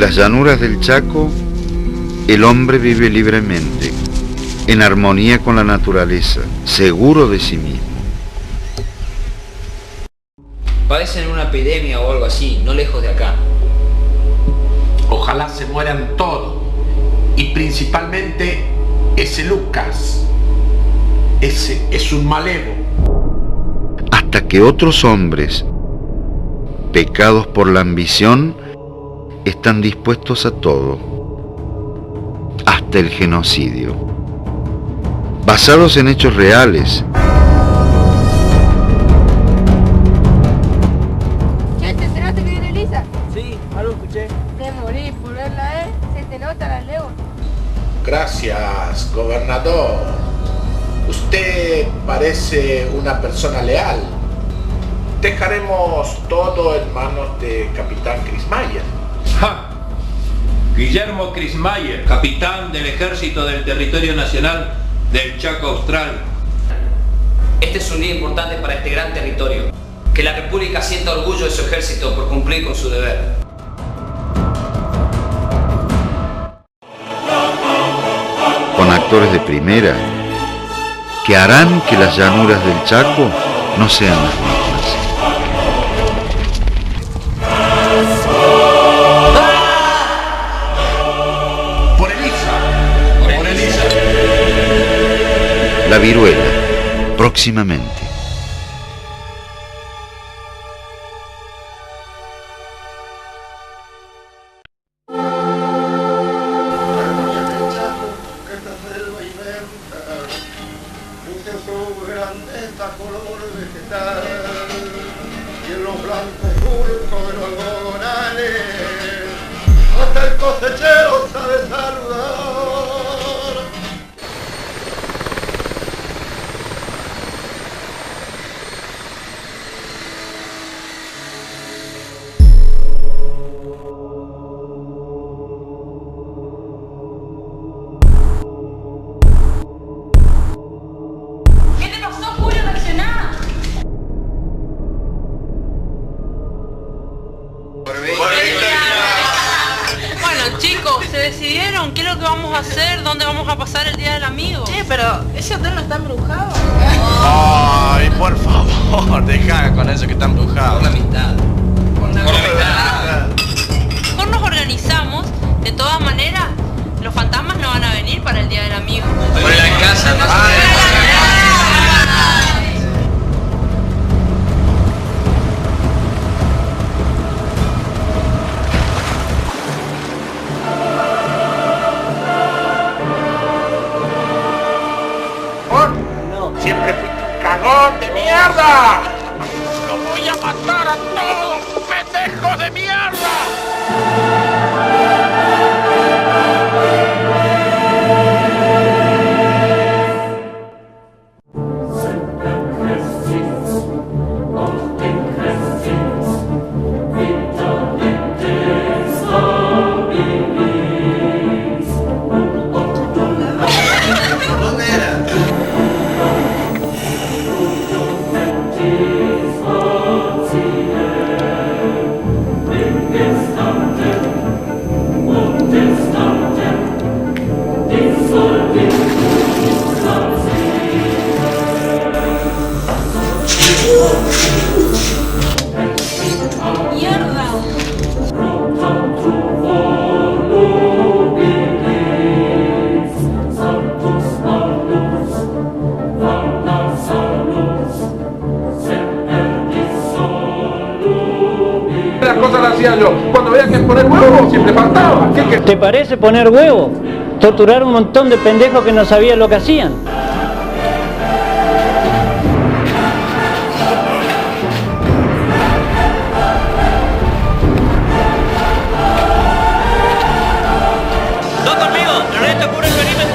las llanuras del Chaco, el hombre vive libremente, en armonía con la naturaleza, seguro de sí mismo. Padecen una epidemia o algo así, no lejos de acá. Ojalá se mueran todos, y principalmente ese Lucas. Ese es un malevo. Hasta que otros hombres, pecados por la ambición, están dispuestos a todo, hasta el genocidio, basados en hechos reales. Che, ¿te enteraste que viene Elisa? Sí, algo escuché. Te morís por verla, se te nota la león. Gracias, gobernador. Usted parece una persona leal. Dejaremos todo en manos de Capitán Krismayer. ¡Ja! Guillermo Krismayer, capitán del Ejército del Territorio Nacional del Chaco Austral. Este es un día importante para este gran territorio. Que la República sienta orgullo de su ejército por cumplir con su deber. Con actores de primera, que harán que las llanuras del Chaco no sean las mismas. La viruela, próximamente. Hasta el cosechero sabe saludar. ¿Qué te pasó, Julio? Reaccioná. Bueno, chicos, ¿se decidieron qué es lo que vamos a hacer? ¿Dónde vamos a pasar el Día del Amigo? Che, pero ¿ese hotel no está embrujado? Ay, por favor, deja con eso que está embrujado. Por la amistad. Por la amistad. Mejor nos organizamos. De todas maneras, los fantasmas no van a venir para el Día del Amigo. Por la casa, no se Siempre fuiste un cagón de mierda. ¡Lo voy a matar a todos, pendejos de mierda! Las cosas las hacía yo. Cuando veía que poner huevo siempre faltaba. ¿Te parece poner huevo? Torturar un montón de pendejos que no sabían lo que hacían. No conmigo, Ernesto cubre el perímetro.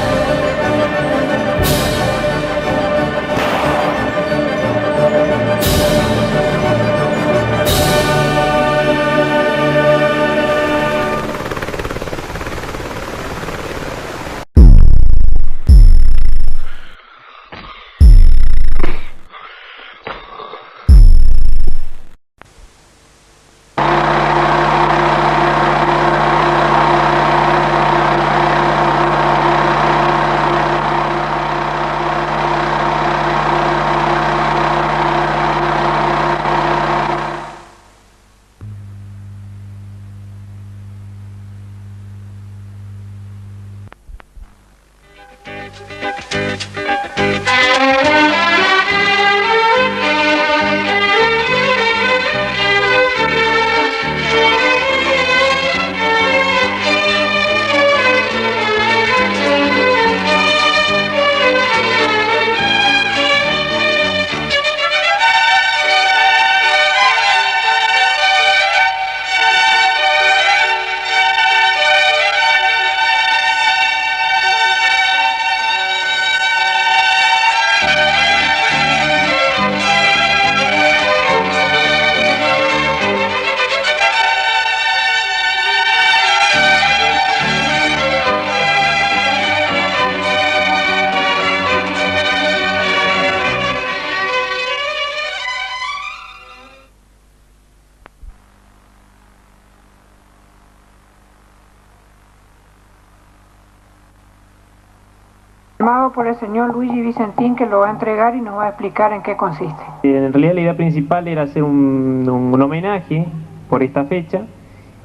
Firmado por el señor Luigi Vicentín, que lo va a entregar y nos va a explicar en qué consiste. En realidad la idea principal era hacer un homenaje por esta fecha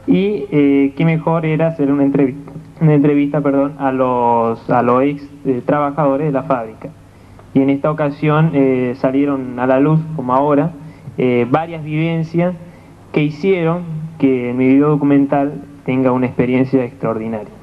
y qué mejor era hacer una entrevista a los ex trabajadores de la fábrica. Y en esta ocasión salieron a la luz, como ahora, varias vivencias que hicieron que mi video documental tenga una experiencia extraordinaria.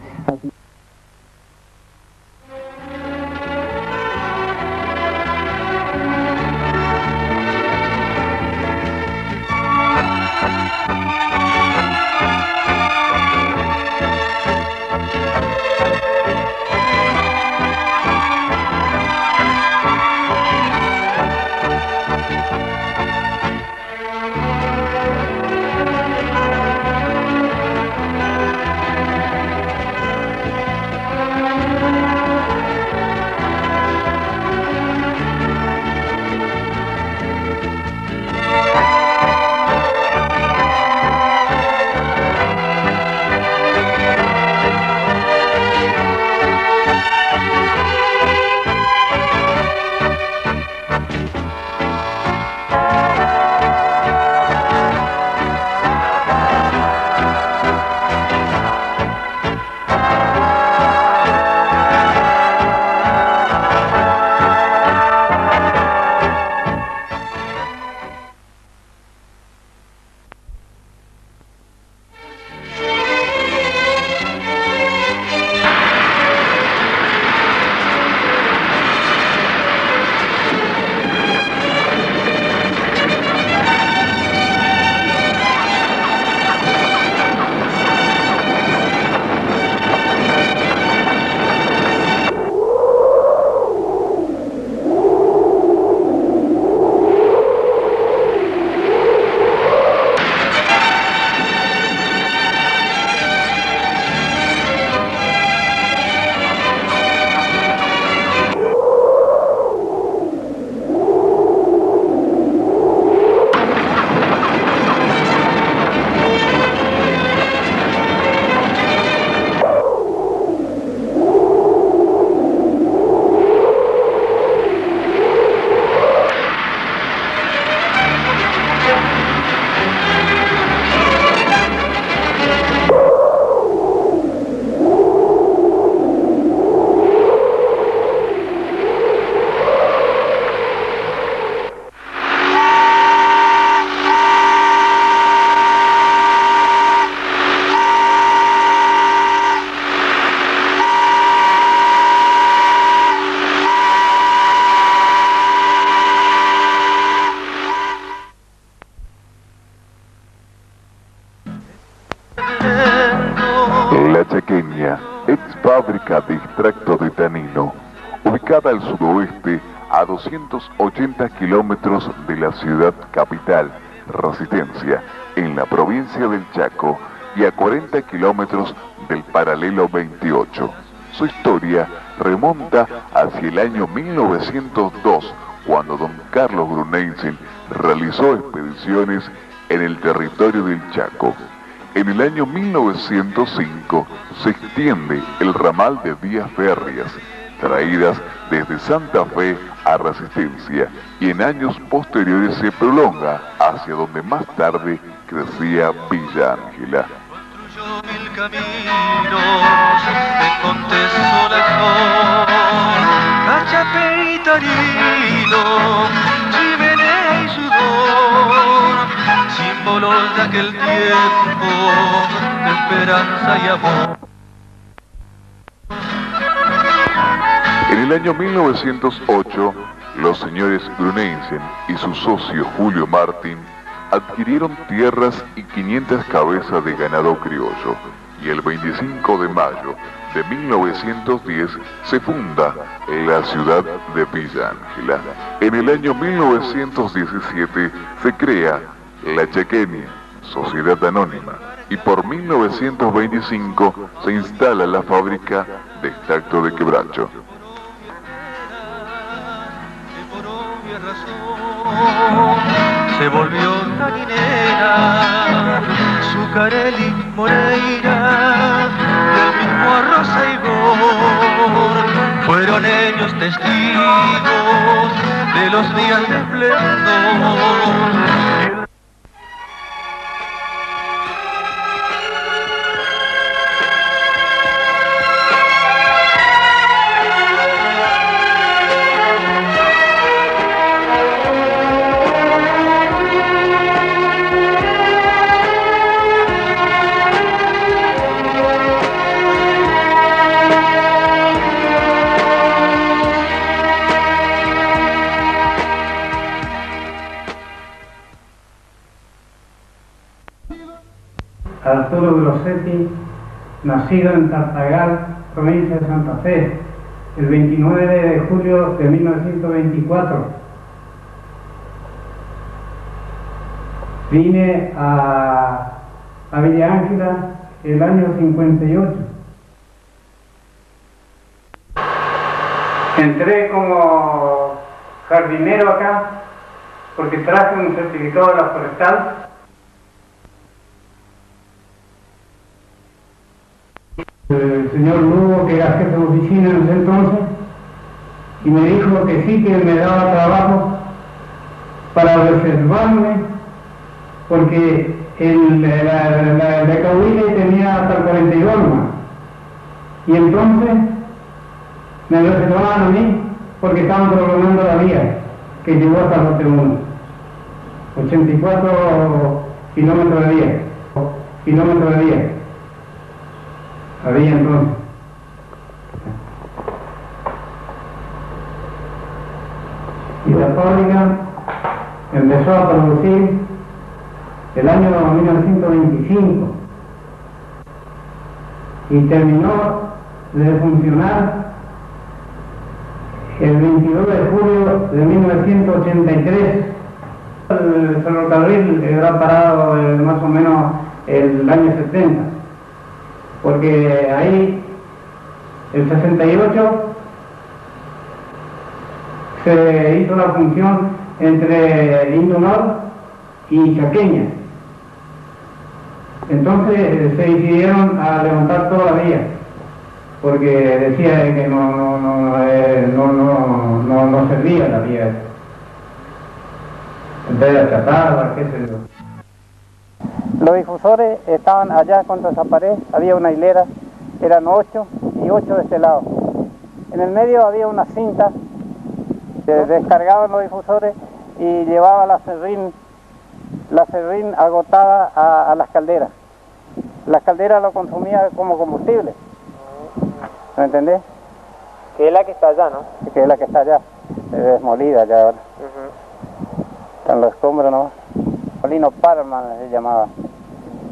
La Chaqueña, ex fábrica de extracto de tanino, ubicada al sudoeste a 280 kilómetros de la ciudad capital, Resistencia, en la provincia del Chaco, y a 40 kilómetros del paralelo 28. Su historia remonta hacia el año 1902, cuando don Carlos Grunensen realizó expediciones en el territorio del Chaco. En el año 1905 se extiende el ramal de vías férreas, traídas desde Santa Fe a Resistencia, y en años posteriores se prolonga hacia donde más tarde crecía Villa Ángela. Mil caminos, en Montes Solajón, Cachape y Tarino, chimenea y sudor, símbolos de aquel tiempo de esperanza y amor. En el año 1908, los señores Grunensen y su socio Julio Martín adquirieron tierras y 500 cabezas de ganado criollo, y el 25 de mayo de 1910 se funda la ciudad de Villa Ángela. En el año 1917 se crea La Chaqueña, Sociedad Anónima, y por 1925 se instala la fábrica de extracto de quebracho. Se volvió taninera, Zucarelli, Moreira, del mismo arroz y gor, fueron ellos testigos de los días de esplendor. Arturo Grossetti, nacido en Tartagal, provincia de Santa Fe, el 29 de julio de 1924. Vine a Villa Ángela el año 58. Entré como jardinero acá porque traje un certificado de la forestal. El señor Lugo, que era jefe de oficina en ese entonces, y me dijo que sí, que me daba trabajo para reservarme, porque la Cahuile tenía hasta el 42 más. Y entonces me reservaban a mí porque estaban prolongando la vía, que llegó hasta el lote 1. 84 kilómetros de vía. Había entonces. Y la fábrica empezó a producir el año 1925 y terminó de funcionar el 22 de julio de 1983. El ferrocarril era parado más o menos el año 70. Porque ahí, el 68, se hizo la función entre Indonor y Chaqueña. Entonces se decidieron a levantar toda la vía, porque decía que no servía la vía. Entonces achatada, qué sé yo. Los difusores estaban allá contra esa pared, había una hilera, eran 8 y 8 de este lado. En el medio había una cinta, se descargaban los difusores y llevaba la serrín agotada a las calderas. Las calderas lo consumían como combustible. ¿Me entendés? Que es la que está allá, ¿no? Que es la que está allá, desmolida ya ahora. Están los escombros, ¿no? Molino Parma se llamaba.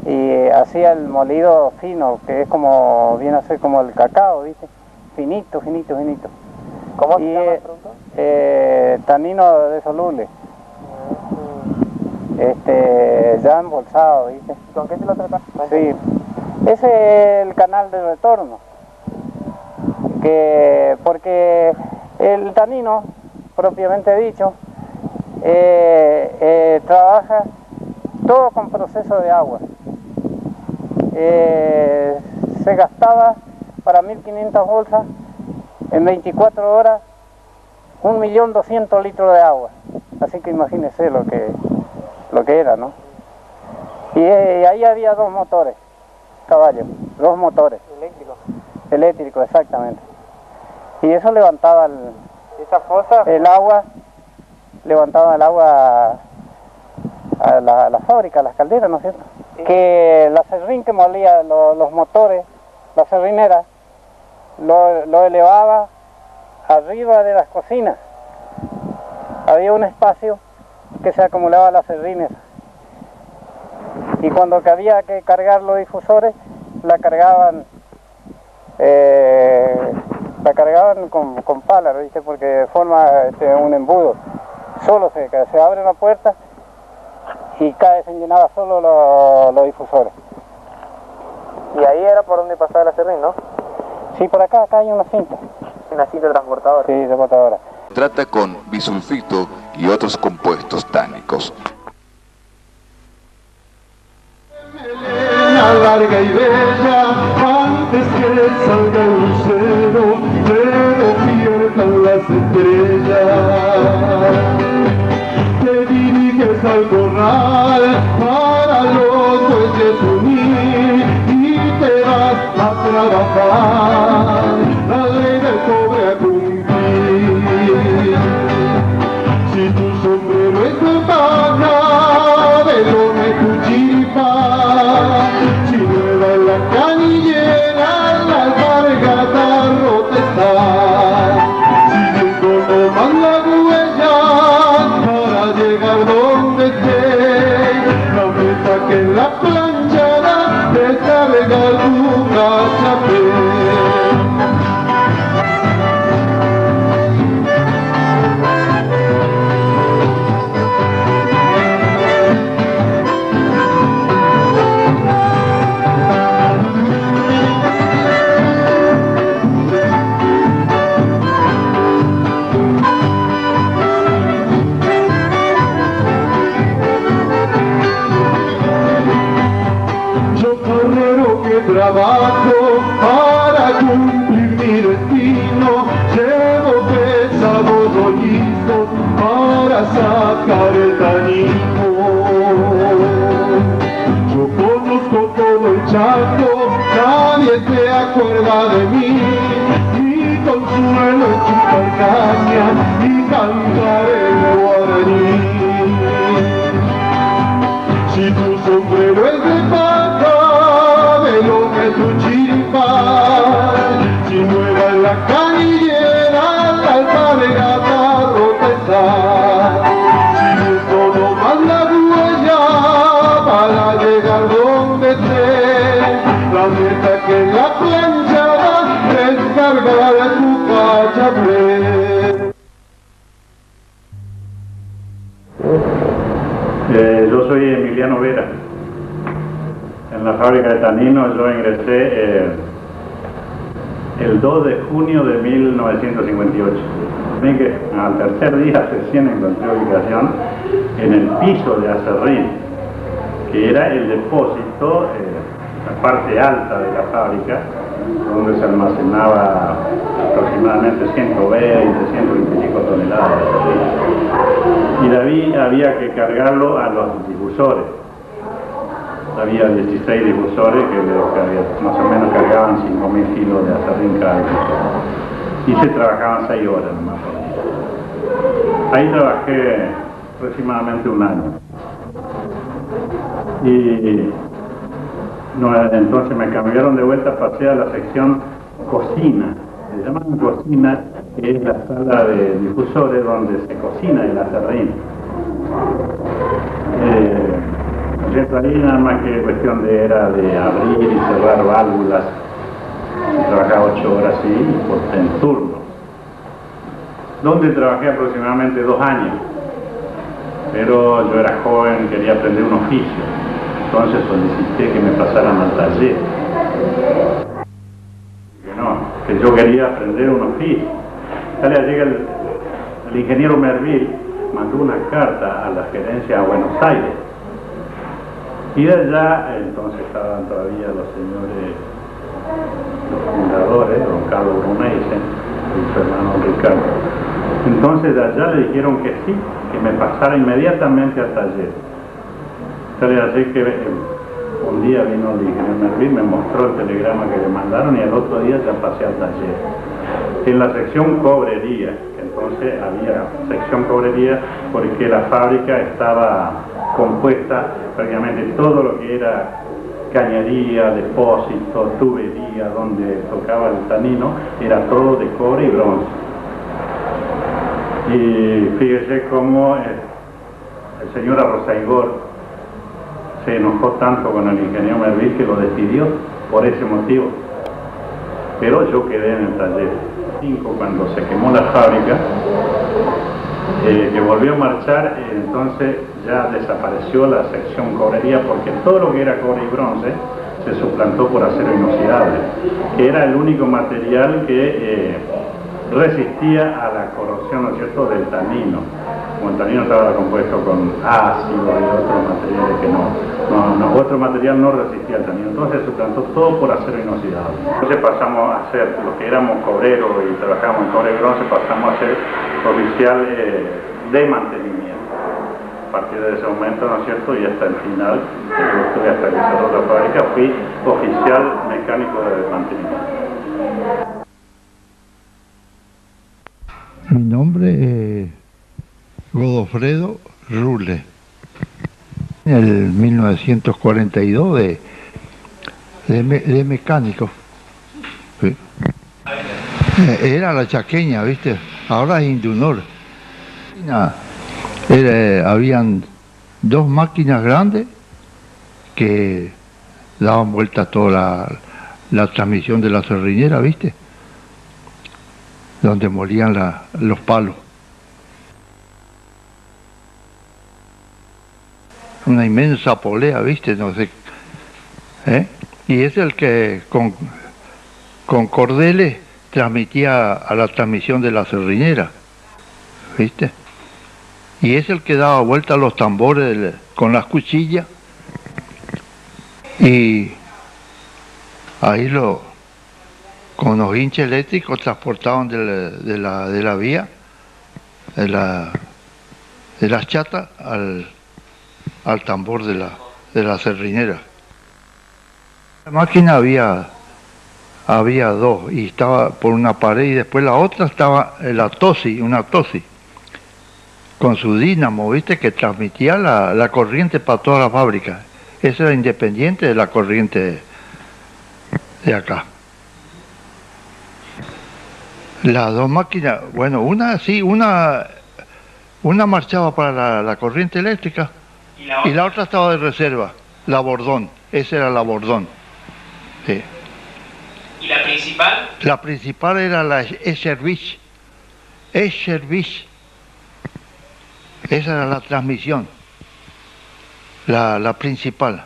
Y hacía el molido fino, que es como, viene a ser como el cacao, ¿viste? Finito. ¿Cómo se llama el producto? Tanino de soluble. Ya embolsado, ¿viste? ¿Con qué se lo trata? Sí. Ese es el canal de retorno. Porque el tanino, propiamente dicho, trabaja todo con proceso de agua. Se gastaba para 1500 bolsas en 24 horas 1.200.000 litros de agua. Así que imagínense lo que era, ¿no? Y ahí había 2 motores, caballos, 2 motores. Eléctrico, exactamente. Y eso levantaba ¿Esa fosa? el agua, levantaba el agua a la fábrica, a las calderas, ¿no es cierto? Sí. Que la serrín que molía los motores, la serrinera, lo elevaba arriba de las cocinas. Había un espacio que se acumulaba las serrines. Y cuando había que cargar los difusores, la cargaban con palas, ¿viste? Porque forma un embudo. Solo se abre una puerta y se llenaba solo los difusores. Y ahí era por donde pasaba la serrín, ¿no? Sí, por acá hay una cinta. Una cinta transportadora. Sí, transportadora. Trata con bisulfito y otros compuestos tánicos. Melena larga y bella, antes que salga el lucero, pero vuelves al corral para los bueyes unir y te vas a trabajar, la ley del cobre a cumplir. Si tu sombrero es de paja, velón es tu chiripa, si nueva es la canillera, la alpargata rota está, siguiendo nomás la huella para llegar donde esté, la meta que en la planchada descarga tu cachapé. Trabajo para cumplir mi destino, llevo pesados rollizos para sacar el tanino. Yo conozco todo el Chaco, nadie se acuerda de mí, mi consuelo es chupar caña y cantar el guaraní. Si tu sombrero es de paja, lo que tu chiripa, si nueva es la canillera, la alpargata rota está, siguiendo nomás la huella para llegar donde esté, la meta que en la planchada descarga tu cachaplé. Yo soy Emiliano Vera. En la fábrica de tanino yo ingresé el 2 de junio de 1958. Así que al tercer día recién encontré ubicación en el piso de acerrín, que era el depósito, la parte alta de la fábrica, donde se almacenaba aproximadamente 120, 125 toneladas de acerrín. Y de ahí había que cargarlo a los difusores. Había 16 difusores que más o menos cargaban 5.000 kilos de acerrín cada difusor. Y se trabajaban 6 horas nomás por día. Ahí trabajé aproximadamente un año. Y entonces me cambiaron de vuelta, pasé a la sección cocina. Se llaman cocina, que es la sala de difusores donde se cocina el acerrín. Ahí nada más que cuestión era de abrir y cerrar válvulas. Trabajaba 8 horas en turno. Donde trabajé aproximadamente 2 años. Pero yo era joven, quería aprender un oficio. Entonces solicité que me pasaran al taller. Que yo quería aprender un oficio. Llega el ingeniero Merville, mandó una carta a la gerencia a Buenos Aires. Y de allá, entonces estaban todavía los señores, los fundadores, don Carlos Bruneisen y su hermano Ricardo. Entonces de allá le dijeron que sí, que me pasara inmediatamente al taller. Así que un día vino el ingeniero Merville, me mostró el telegrama que le mandaron y al otro día ya pasé al taller. En la sección cobrería, que entonces había sección cobrería porque la fábrica estaba compuesta prácticamente todo lo que era cañería, depósito, tubería, donde tocaba el tanino, era todo de cobre y bronce. Y fíjese cómo el señor Arrozaigor se enojó tanto con el ingeniero Merville que lo despidió por ese motivo. Pero yo quedé en el taller. Cuando se quemó la fábrica, que volvió a marchar, entonces ya desapareció la sección cobrería porque todo lo que era cobre y bronce se suplantó por acero inoxidable, que era el único material que resistía a la corrosión, ¿no es cierto?, del tanino. Como el tanino estaba compuesto con ácido y otros materiales que otro material no resistía al tanino, entonces se suplantó todo por acero inoxidable. Entonces pasamos a ser, los que éramos cobreros y trabajamos en cobre y bronce, pasamos a ser oficial de mantenimiento. partir de ese momento, ¿no es cierto? Y hasta el final, yo estuve hasta que cerró la fábrica, fui oficial mecánico de mantenimiento. Mi nombre es Godofredo Rule. En el 1942 de mecánico. Sí. Era la chaqueña, ¿viste? Ahora es Indunor. Habían dos máquinas grandes que daban vuelta a toda la transmisión de la serrinera, ¿viste? Donde molían los palos. Una inmensa polea, ¿viste? No sé. Y es el que con cordeles transmitía a la transmisión de la serrinera, ¿viste? Y es el que daba vuelta a los tambores con las cuchillas. Y ahí con los hinches eléctricos transportaban de la vía, de las chatas al tambor de la serrinera. La máquina había dos, y estaba por una pared, y después la otra estaba una TOSI, con su dínamo, ¿viste? Que transmitía la corriente para toda la fábrica. Esa era independiente de la corriente de acá. Las dos máquinas, bueno, una marchaba para la corriente eléctrica y la otra estaba de reserva, la Bordón, esa era la Bordón. Sí. ¿Y la principal? La principal era la Eschervich. Esa era la transmisión, la principal.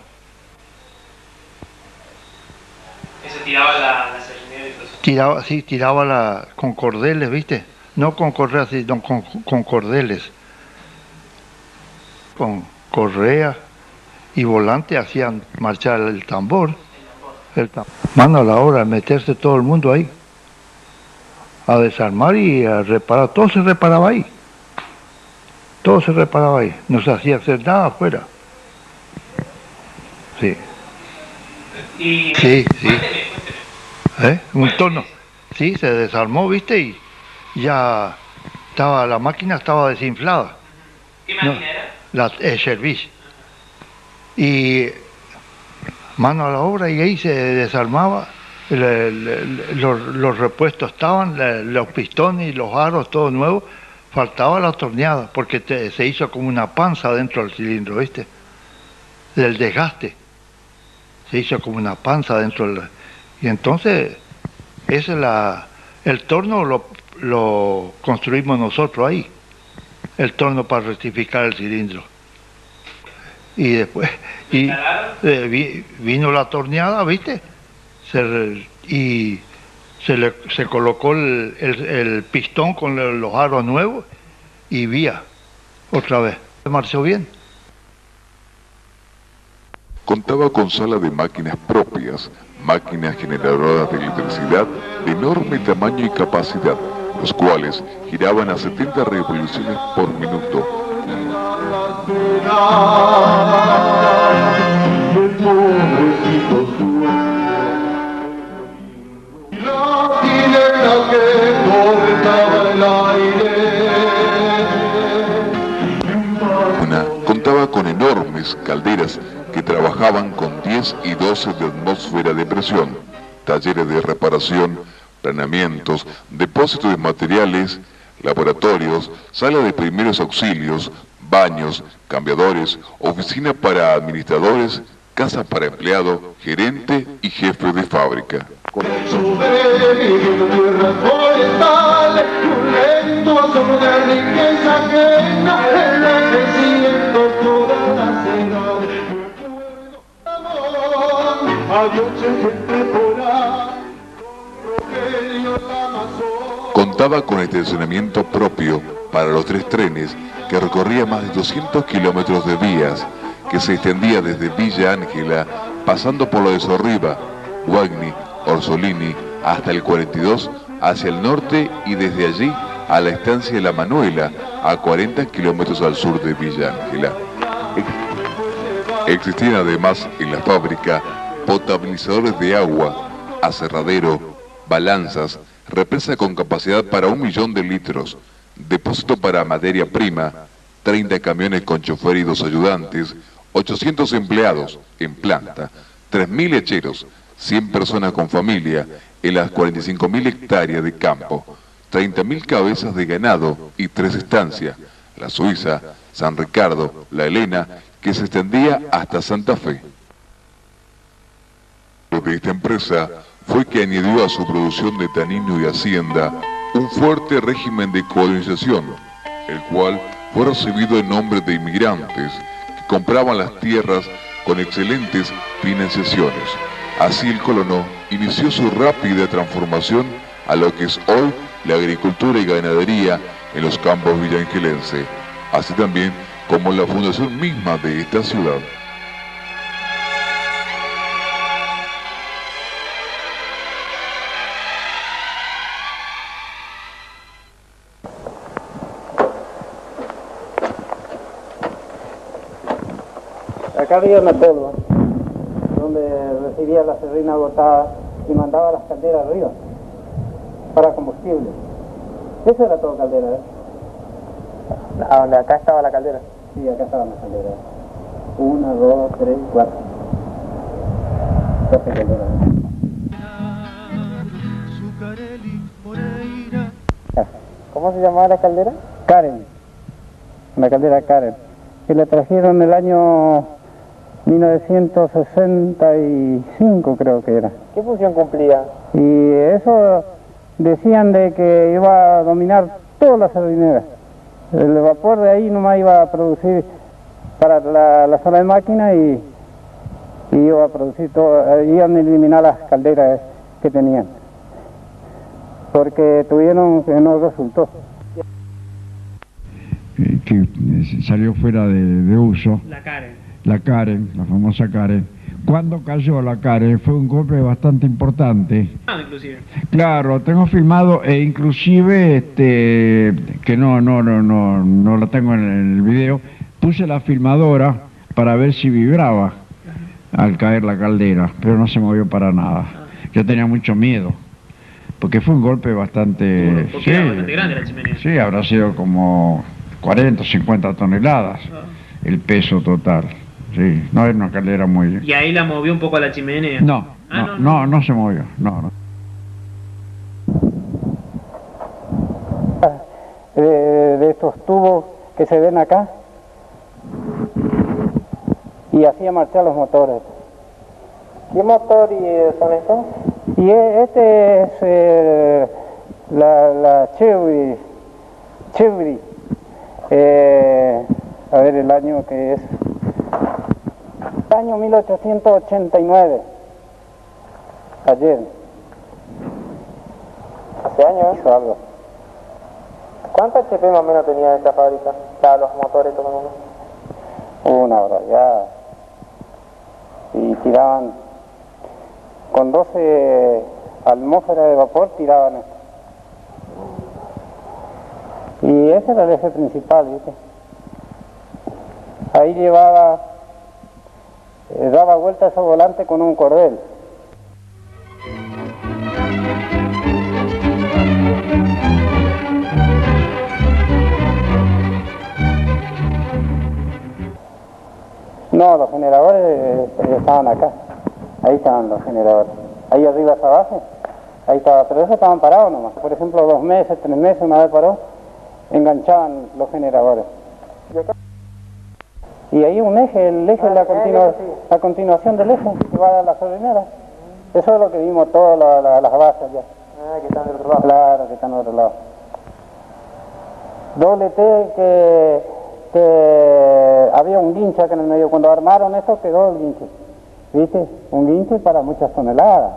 ¿Ese tiraba la serrinera y todo eso? Tiraba con cordeles, ¿viste? No con correas, sino con cordeles. Con correa y volante hacían marchar el tambor. Mano a la hora de meterse todo el mundo ahí, a desarmar y a reparar. Todo se reparaba ahí. No se hacía hacer nada afuera. Sí. Sí. Un torno. Sí, se desarmó, ¿viste? Y ya la máquina estaba desinflada. ¿Qué máquina era? La Eschervich. Y mano a la obra, y ahí se desarmaba, los repuestos estaban, los pistones y los aros, todo nuevo. Faltaba la torneada, porque se hizo como una panza dentro del cilindro, ¿viste? Del desgaste. Se hizo como una panza dentro del... Y entonces, el torno lo construimos nosotros ahí. El torno para rectificar el cilindro. Y después vino la torneada, ¿viste? Se colocó el pistón con los aros nuevos y vía otra vez. Marchó bien. Contaba con sala de máquinas propias, máquinas generadoras de electricidad de enorme tamaño y capacidad, los cuales giraban a 70 revoluciones por minuto. Contaba con enormes calderas que trabajaban con 10 y 12 de atmósfera de presión, talleres de reparación, planeamientos, depósitos de materiales, laboratorios, sala de primeros auxilios, baños, cambiadores, oficina para administradores, casa para empleado, gerente y jefe de fábrica. Contaba con estacionamiento propio para los 3 trenes que recorría más de 200 kilómetros de vías, que se extendía desde Villa Ángela, pasando por lo de Sorriba, Guagni, Orsolini, hasta el 42 hacia el norte y desde allí a la estancia de La Manuela, a 40 kilómetros al sur de Villa Ángela. Existían además en la fábrica potabilizadores de agua, aserradero, balanzas, represa con capacidad para 1 millón de litros, depósito para materia prima, 30 camiones con chofer y 2 ayudantes, 800 empleados en planta, 3.000 lecheros, 100 personas con familia en las 45.000 hectáreas de campo, 30.000 cabezas de ganado y 3 estancias, la Suiza, San Ricardo, la Elena, que se extendía hasta Santa Fe. Lo de esta empresa fue que añadió a su producción de tanino y hacienda un fuerte régimen de colonización, el cual fue recibido en nombre de inmigrantes que compraban las tierras con excelentes financiaciones. Así el colono inició su rápida transformación a lo que es hoy la agricultura y ganadería en los campos villangelenses, así también como la fundación misma de esta ciudad. Acá había una tolva donde recibía la serrina agotada y mandaba las calderas arriba para combustible. Eso era todo caldera, ¿eh? ¿A donde acá estaba la caldera? Sí, acá estaba la caldera. 1, 2, 3, 4. 12 calderas. ¿Cómo se llamaba la caldera? Karen. La caldera Karen. Que le trajeron el año 1965, creo que era. ¿Qué función cumplía? Y eso decían de que iba a dominar todas las sardineras. El vapor de ahí nomás iba a producir para la sala de máquina y iba a producir todo, iban a eliminar las calderas que tenían. Porque tuvieron que no resultó. Que salió fuera de uso. La Karen, la famosa Karen. Cuando cayó la Karen fue un golpe bastante importante. Inclusive. Claro, tengo filmado e inclusive que no la tengo en el video. Puse la filmadora para ver si vibraba al caer la caldera, pero no se movió para nada. Yo tenía mucho miedo, porque fue un golpe bastante... Porque era bastante grande la chimenea. Sí, habrá sido como 40 o 50 toneladas el peso total. Sí, no era una caldera muy... ¿Y ahí la movió un poco a la chimenea? No se movió, no. De estos tubos que se ven acá, y hacía marchar los motores. ¿Qué motor son estos? Y este es la Chevy. A ver el año que es. Año 1889. Ayer. ¿Hace años? Hizo algo. ¿Cuántos HP más o menos tenía esta fábrica? Para los motores, todo el mundo. Una hora ya. Y tiraban con 12 atmósferas de vapor, tiraban esto. Y ese era el eje principal, ¿viste? Ahí llevaba, daba vuelta a ese volante con un cordel. No, los generadores estaban acá. Ahí estaban los generadores. Ahí arriba esa base, ahí estaba, pero esos estaban parados nomás. Por ejemplo, 2 meses, 3 meses, una vez paró, enganchaban los generadores. Y ahí un eje, el eje es la continuación del eje que va a la sardinera. Eso es lo que vimos todas las bases ya. Que están del otro lado. Claro, que están del otro lado. Doble T que había un guinche acá en el medio. Cuando armaron esto quedó el guinche. ¿Viste? Un guinche para muchas toneladas.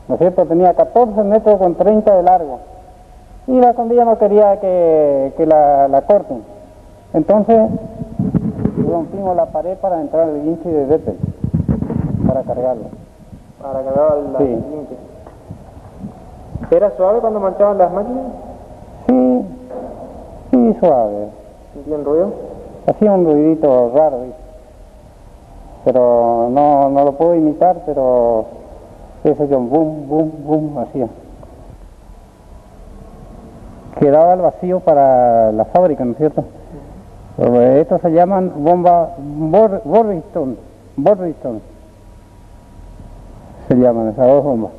¿No es cierto? Tenía 14 metros con 30 de largo. Y la condilla no quería que la corten. Entonces rompimos la pared para entrar el guinche de Deppel, para cargarlo. Para cargar el guinche. ¿Era suave cuando marchaban las máquinas? Sí, suave. ¿Sentían ruido? Hacía un ruidito raro, ¿viste? pero no lo puedo imitar, pero ese yo boom, boom, boom hacía. Quedaba el vacío para la fábrica, ¿no es cierto? Estos se llaman bomba Borriston, se llaman esas dos bombas.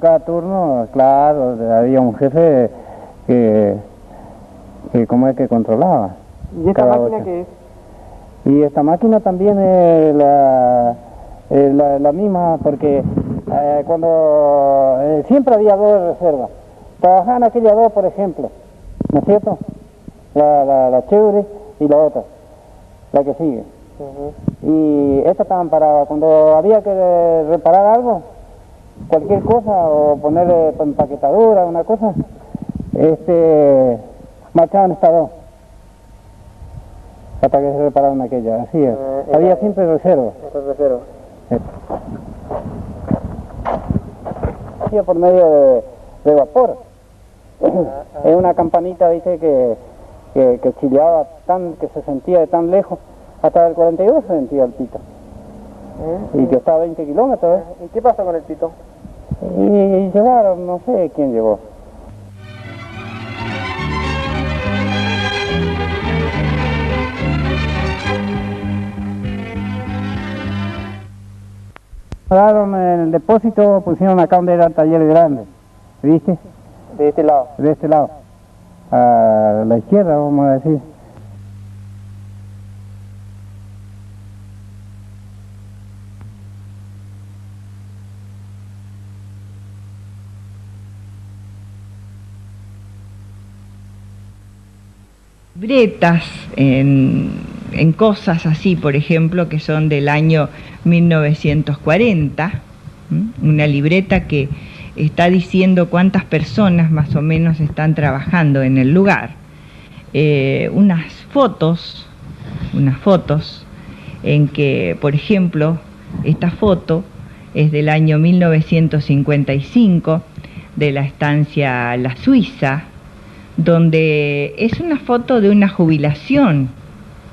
Cada turno, claro, había un jefe que como es que controlaba. ¿Y esta máquina qué es? Y esta máquina también es la misma, porque cuando siempre había dos de reserva. Trabajaban aquellas dos, por ejemplo, ¿no es cierto? La chévere y la otra, la que sigue. Y estas estaban paradas. Cuando había que reparar algo, cualquier cosa, o ponerle empaquetadura, una cosa, marchaban estas dos hasta que se repararon aquella. Así es. Había siempre reserva. Hacía por medio de vapor. Es una campanita, viste, que chileaba que se sentía de tan lejos. Hasta el 42 se sentía el pito. Y que estaba a 20 kilómetros. ¿Y qué pasó con el pito? Y llevaron, no sé quién llevó. Daron en el depósito, pusieron acá donde era el taller grande, ¿viste? De este lado. De este lado, a la izquierda, vamos a decir. Libretas en cosas así, por ejemplo, que son del año 1940, una libreta que está diciendo cuántas personas más o menos están trabajando en el lugar, unas fotos en que, por ejemplo, esta foto es del año 1955 de la estancia La Suiza, donde es una foto de una jubilación,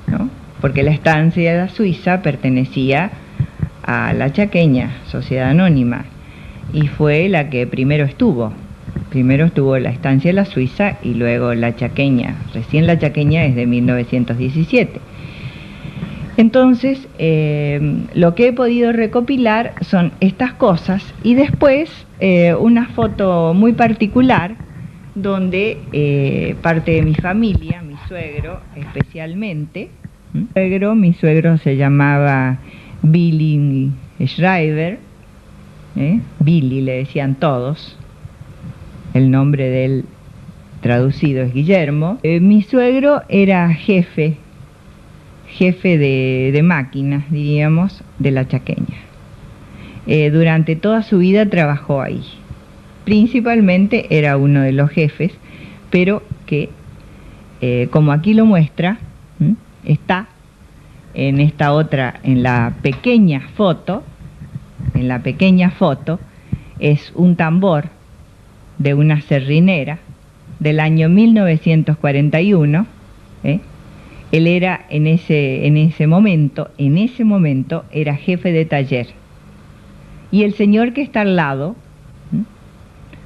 ¿no? Porque la estancia de La Suiza pertenecía a La Chaqueña, Sociedad Anónima, y fue la que primero estuvo la estancia de La Suiza y luego La Chaqueña. Recién La Chaqueña es de 1917. Entonces, lo que he podido recopilar son estas cosas, y después una foto muy particular donde parte de mi familia, mi suegro especialmente, mi suegro se llamaba Billy Schreiber, Billy le decían todos, el nombre de él traducido es Guillermo. Mi suegro era jefe de máquinas, diríamos, de La Chaqueña. Durante toda su vida trabajó ahí. Principalmente era uno de los jefes, pero que, como aquí lo muestra, está en esta otra, en la pequeña foto, es un tambor de una serrinera del año 1941. Él era en ese momento era jefe de taller. Y el señor que está al lado,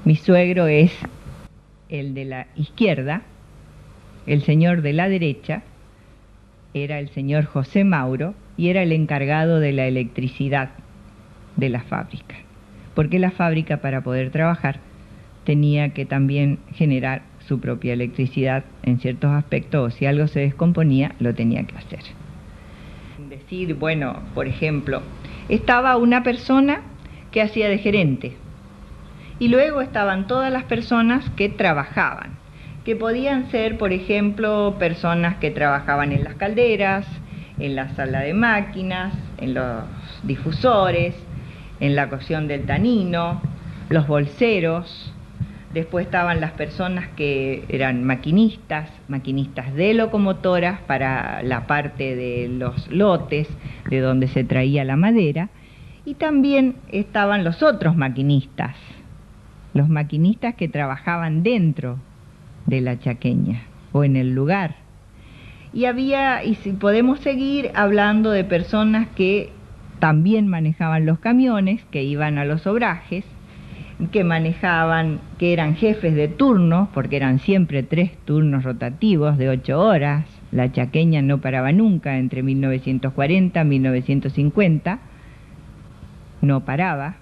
mi suegro es el de la izquierda, el señor de la derecha era el señor José Mauro y era el encargado de la electricidad de la fábrica, porque la fábrica, para poder trabajar, tenía que también generar su propia electricidad en ciertos aspectos, o si algo se descomponía, lo tenía que hacer. Decir, bueno, por ejemplo, estaba una persona que hacía de gerente y luego estaban todas las personas que trabajaban, que podían ser, por ejemplo, personas que trabajaban en las calderas, en la sala de máquinas, en los difusores, en la cocción del tanino, los bolseros. Después estaban las personas que eran maquinistas de locomotoras para la parte de los lotes, de donde se traía la madera, y también estaban los otros maquinistas, los maquinistas que trabajaban dentro de la chaqueña o en el lugar. Y si podemos seguir hablando de personas que también manejaban los camiones, que iban a los obrajes, que manejaban, que eran jefes de turno, porque eran siempre 3 turnos rotativos de 8 horas. La chaqueña no paraba nunca entre 1940 y 1950, no paraba.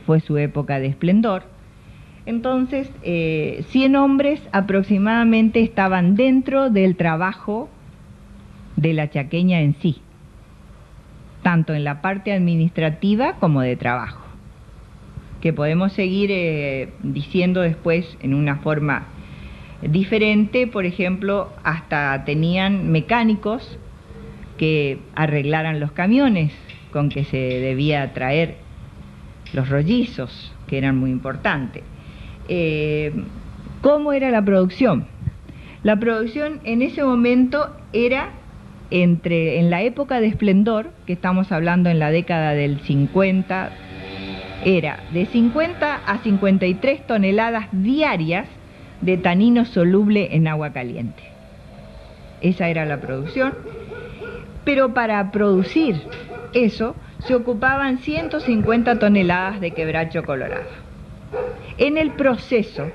Fue su época de esplendor. Entonces, 100 hombres aproximadamente estaban dentro del trabajo de la chaqueña en sí, tanto en la parte administrativa como de trabajo, que podemos seguir diciendo después en una forma diferente. Por ejemplo, hasta tenían mecánicos que arreglaran los camiones con que se debía traer los rollizos, que eran muy importantes. ¿Cómo era la producción? La producción en ese momento era en la época de esplendor, que estamos hablando en la década del 50, era de 50 a 53 toneladas diarias de tanino soluble en agua caliente. Esa era la producción, pero para producir eso se ocupaban 150 toneladas de quebracho colorado. En el proceso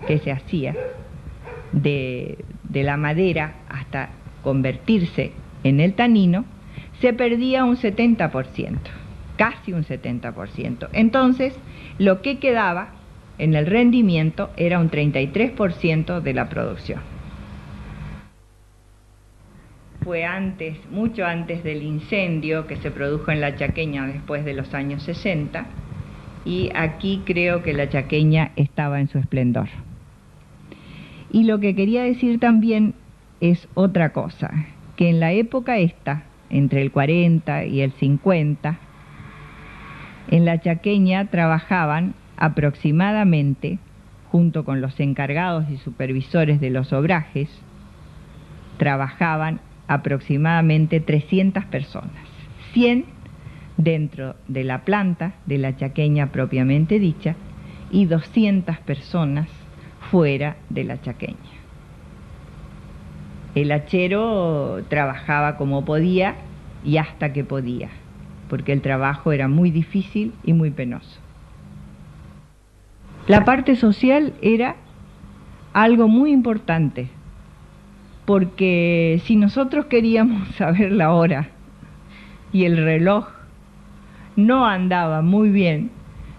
que se hacía de la madera hasta convertirse en el tanino, se perdía un 70%, casi un 70%. Entonces, lo que quedaba en el rendimiento era un 33% de la producción. Fue mucho antes del incendio que se produjo en la chaqueña después de los años 60, y aquí creo que la chaqueña estaba en su esplendor. Y lo que quería decir también es otra cosa, que en la época entre el 40 y el 50, en la chaqueña trabajaban aproximadamente, junto con los encargados y supervisores de los obrajes, trabajaban aproximadamente 300 personas, 100 dentro de la planta de la chaqueña propiamente dicha y 200 personas fuera de la chaqueña. El hachero trabajaba como podía y hasta que podía, porque el trabajo era muy difícil y muy penoso. La parte social era algo muy importante, porque si nosotros queríamos saber la hora y el reloj no andaba muy bien,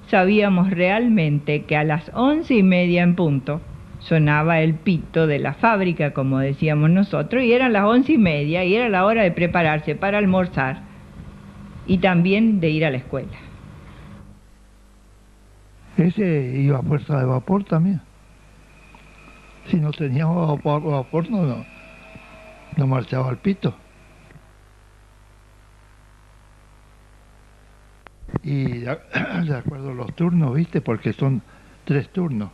sabíamos realmente que a las 11:30 en punto sonaba el pito de la fábrica, como decíamos nosotros, y eran las 11:30 y era la hora de prepararse para almorzar y también de ir a la escuela. Ese iba a fuerza de vapor también. Si no teníamos vapor no marchaba el pito. Y de acuerdo a los turnos, ¿viste? Porque son 3 turnos.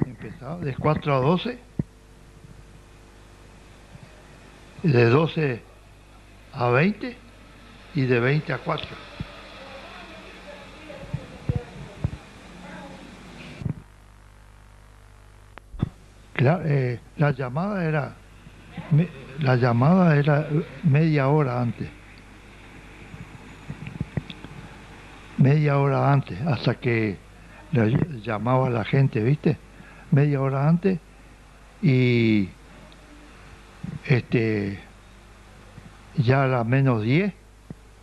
Empezaba de 4 a 12, de 12 a 20 y de 20 a 4. Claro, la llamada era media hora antes. Media hora antes, hasta que le llamaba a la gente, ¿viste? Media hora antes, y ya a las -10,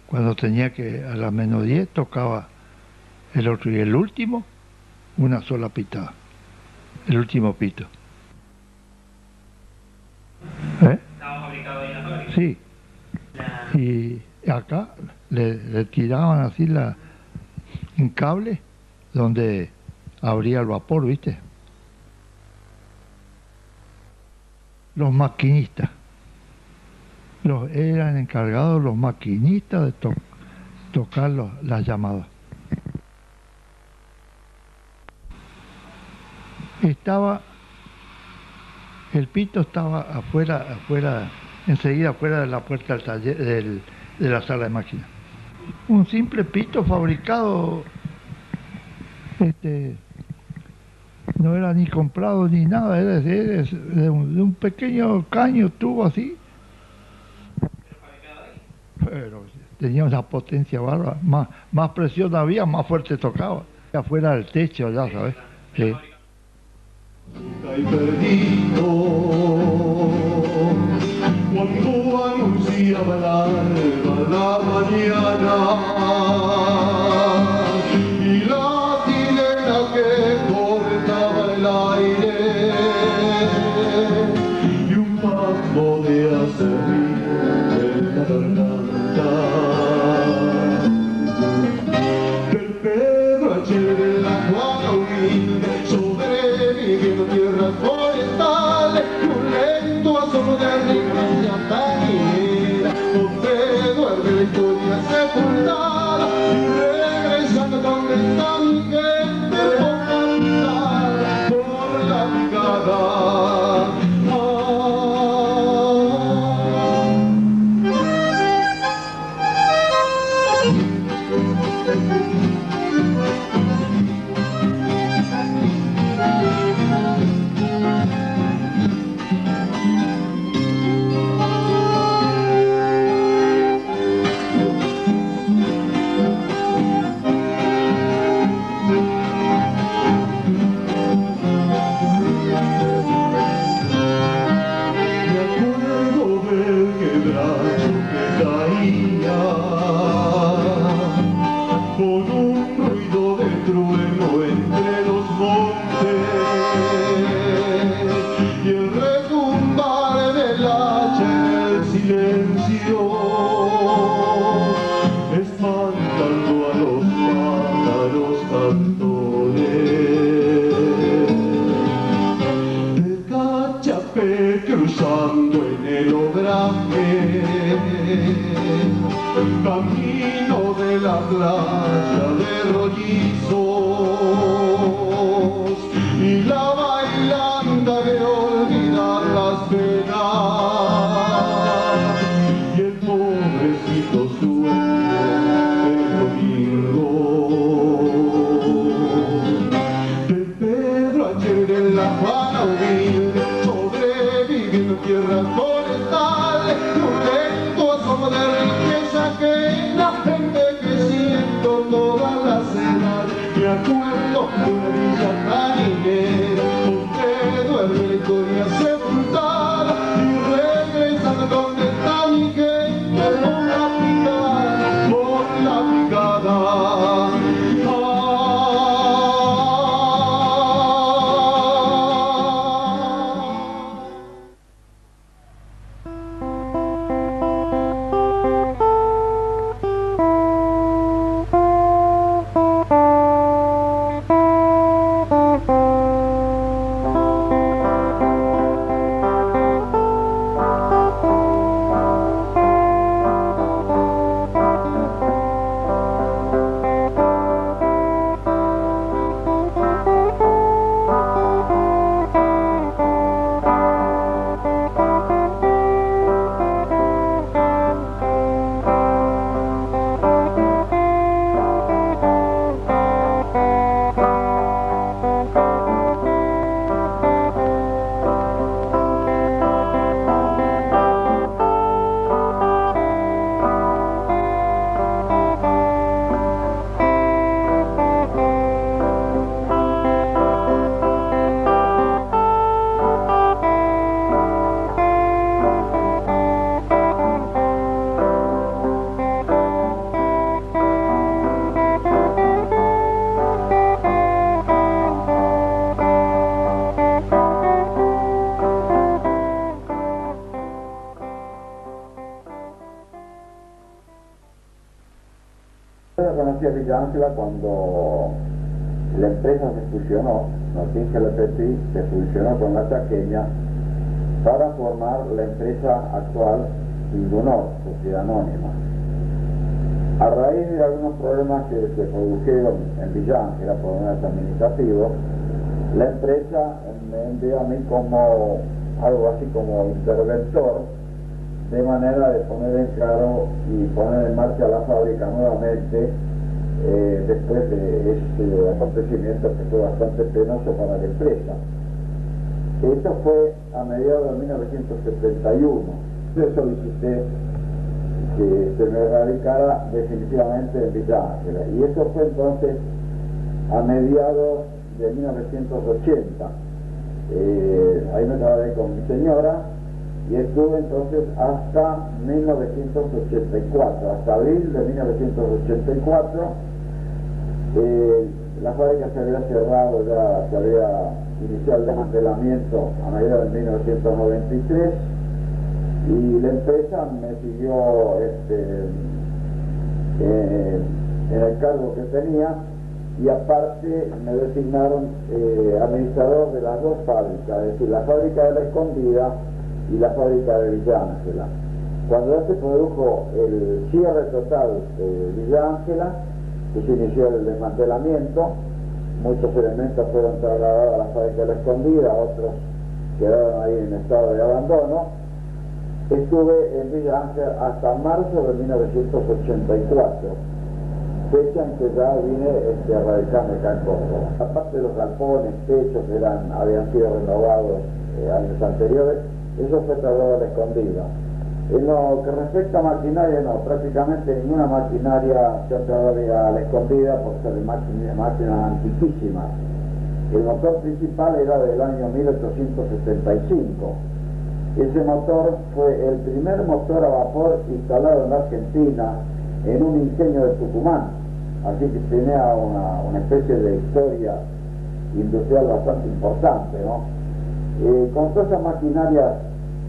cuando tenía que, a las -10 tocaba el otro, y el último, una sola pitada, el último pito. ¿Estaba fabricado ahí en la fábrica? Sí. Y acá le tiraban así un cable donde abría el vapor, ¿viste? Los maquinistas. Eran encargados los maquinistas de tocar las llamadas. El pito estaba afuera, enseguida afuera de la puerta del taller, de la sala de máquinas. Un simple pito fabricado, no era ni comprado ni nada, era de un pequeño caño, tubo así. Pero tenía una potencia bárbara, más presión había, más fuerte tocaba. Afuera del techo, ya sabes. Sí. Y perdido cuando anunciaba el alba la mañana y la sirena que cortaba el aire y un paso de acerrín en la garganta del Pedro H. de la Juana humilde sobreviviendo tierras forestales y un lento asomo de regracia tañera donde duerme la historia sepultada y regresando donde está mi gente por la picada. Espantando a los pájaros cantores de Cachapé cruzando en el Obraje, camino de la playa de Rollizos y la bailanda de olvidar las penas y el pobrecito sueño del domingo de Pedro H. de la Juana humilde sobreviviendo en tierras forestales y un lento asomo de riqueza ajena envejeciendo todas las edades. Me acuerdo de una villa tarinera donde duerme la historia sepultada y regresando donde está mi gente por la picada. conocí a Villa Ángela cuando la empresa se fusionó, Notinge Lepetí se fusionó con la Chaqueña para formar la empresa actual Indunor, Sociedad Anónima. A raíz de algunos problemas que se produjeron en Villa Ángela, problemas administrativos, la empresa me envió a mí como algo así como interventor, de manera de poner en claro y poner en marcha la fábrica nuevamente después de ese acontecimiento que fue bastante penoso para la empresa. Esto fue a mediados de 1971. Yo solicité que se me radicara definitivamente en Villa Ángela, y eso fue entonces a mediados de 1980. Ahí me trabajé con mi señora y estuve entonces hasta 1984, hasta abril de 1984. La fábrica se había cerrado, ya se había iniciado el desmantelamiento a mediados de 1993, y la empresa me siguió en el cargo que tenía, y aparte me designaron administrador de las dos fábricas, es decir, la fábrica de La Escondida y la fábrica de Villa Ángela. Cuando ya se produjo el cierre total de Villa Ángela, que se inició el desmantelamiento, muchos elementos fueron trasladados a la fábrica de La Escondida, otros quedaron ahí en estado de abandono. Estuve en Villa Ángela hasta marzo de 1984, fecha en que ya vine a radicarme acá en Córdoba. Aparte de los galpones, techos que habían sido renovados años anteriores, eso fue trasladado a La Escondida. En lo que respecta a maquinaria, no, prácticamente ninguna maquinaria se ha trasladado a La Escondida por ser máquinas antiquísimas. El motor principal era del año 1875. Ese motor fue el primer motor a vapor instalado en la Argentina en un ingenio de Tucumán, así que tenía una especie de historia industrial bastante importante, ¿no? Con todas esas maquinarias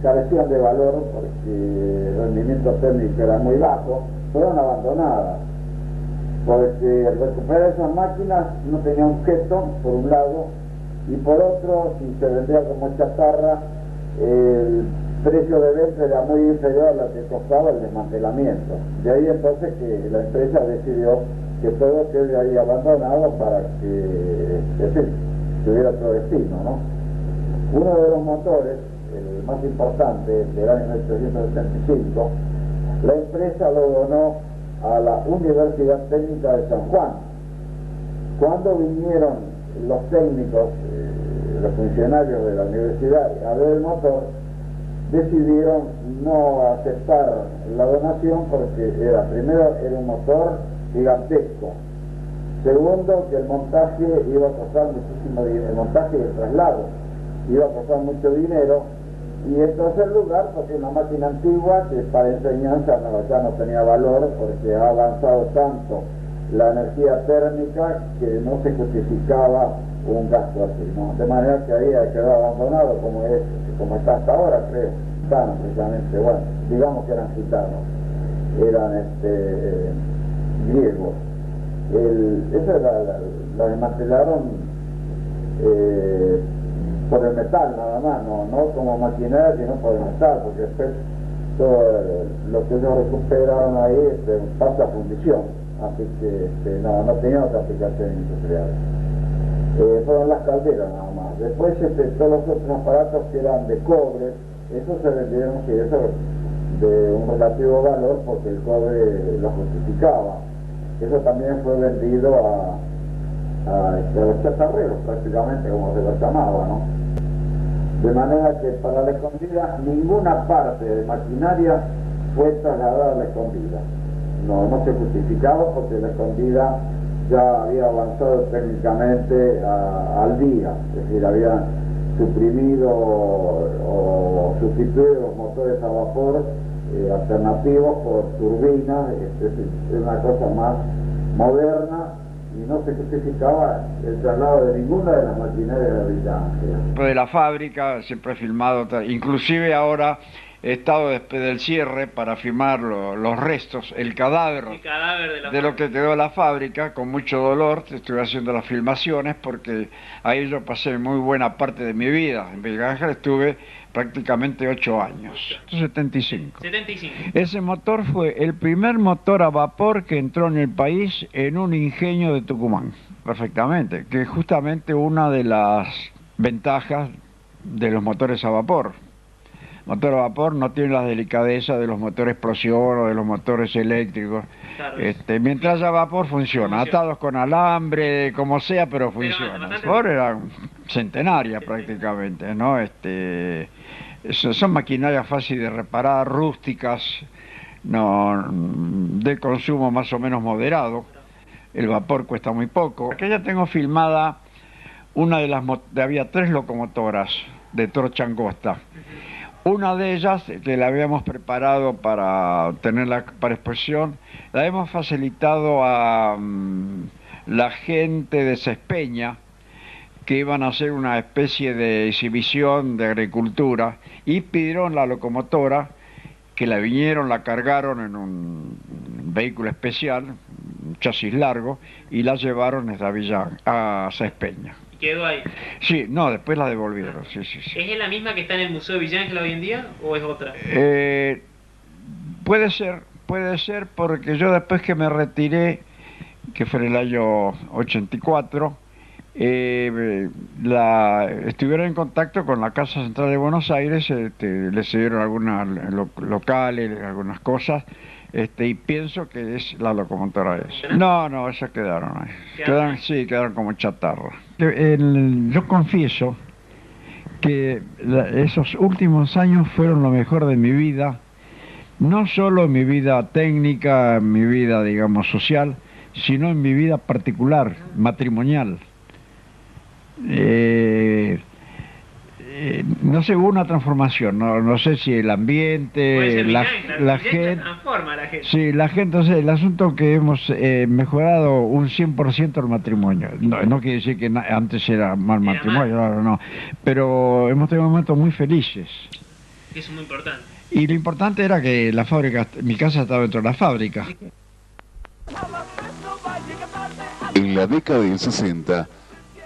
carecían de valor porque el rendimiento técnico era muy bajo, fueron abandonadas, porque recuperar esas máquinas no tenía objeto, por un lado, y por otro, si se vendía como chatarra, el precio de venta era muy inferior a lo que costaba el desmantelamiento. De ahí entonces que la empresa decidió que todo quede ahí abandonado para que tuviera otro destino, ¿no? Uno de los motores, el más importante, del año 1875, la empresa lo donó a la Universidad Técnica de San Juan. Cuando vinieron los técnicos, los funcionarios de la universidad a ver el motor, decidieron no aceptar la donación porque primero era un motor gigantesco, segundo que el montaje iba a costar muchísimo dinero, el montaje y el traslado iba a costar mucho dinero, y en tercer lugar porque una máquina antigua que para enseñanza ya no tenía valor porque ha avanzado tanto la energía térmica que no se justificaba un gasto así, ¿no? De manera que ahí quedó abandonado como está hasta ahora, creo. Gitanos, precisamente, bueno, digamos que eran gitanos, eran griegos. Eso la desmantelaron por el metal nada más, no como maquinaria, sino por el metal, porque después todo lo que ellos recuperaron ahí pasa a fundición, así que no tenía otra aplicación industrial. Fueron las calderas nada más. Después todos los otros aparatos que eran de cobre, esos se vendieron, sí, eso de un relativo valor porque el cobre lo justificaba. Eso también fue vendido a los chatarreros prácticamente, como se los llamaba, ¿no? De manera que para La Escondida ninguna parte de maquinaria fue trasladada a La Escondida. No se justificaba porque La Escondida ya había avanzado técnicamente al día, es decir, había suprimido o sustituido los motores a vapor alternativos por turbinas, es una cosa más moderna, y no se justificaba el traslado de ninguna de las maquinarias de Villa Ángela. De la fábrica siempre he filmado, inclusive ahora he estado después del cierre para filmar los restos, el cadáver de lo que quedó de la fábrica, con mucho dolor. Estuve haciendo las filmaciones porque ahí yo pasé muy buena parte de mi vida. En Belgrano estuve prácticamente 8 años, 75. Ese motor fue el primer motor a vapor que entró en el país en un ingenio de Tucumán. Perfectamente, que es justamente una de las ventajas de los motores a vapor. Motor a vapor no tiene la delicadeza de los motores explosión o de los motores eléctricos. Claro. Mientras haya vapor funciona, atados con alambre, como sea, pero funciona. El vapor era centenaria prácticamente, ¿no? Son maquinarias fáciles de reparar, rústicas, no, de consumo más o menos moderado. El vapor cuesta muy poco. Aquí ya tengo filmada una de las... había 3 locomotoras de torcha angosta. Una de ellas, que la habíamos preparado para tenerla para exposición, la hemos facilitado a la gente de Cespeña, que iban a hacer una especie de exhibición de agricultura, y pidieron la locomotora, que la vinieron, la cargaron en un vehículo especial, un chasis largo, y la llevaron desde Villa a Cespeña. ¿Quedó ahí? Sí, no, después la devolvieron, sí. ¿Es la misma que está en el Museo de Villa Ángela hoy en día o es otra? Puede ser porque yo después que me retiré, que fue en el año 84, estuvieron en contacto con la Casa Central de Buenos Aires, les dieron algunas locales, algunas cosas, y pienso que es la locomotora esa. No, esas quedaron ahí. Quedaron como chatarra. Yo confieso que esos últimos años fueron lo mejor de mi vida, no solo en mi vida técnica, en mi vida, digamos, social, sino en mi vida particular, matrimonial. No sé, hubo una transformación, no sé si el ambiente, la gente, transforma a la gente. Sí, la gente, o sea, el asunto que hemos mejorado un 100% el matrimonio. No quiere decir que antes era mal matrimonio, no, pero hemos tenido momentos muy felices. Eso es muy importante. Y lo importante era que la fábrica, mi casa estaba dentro de la fábrica. En la década del 60,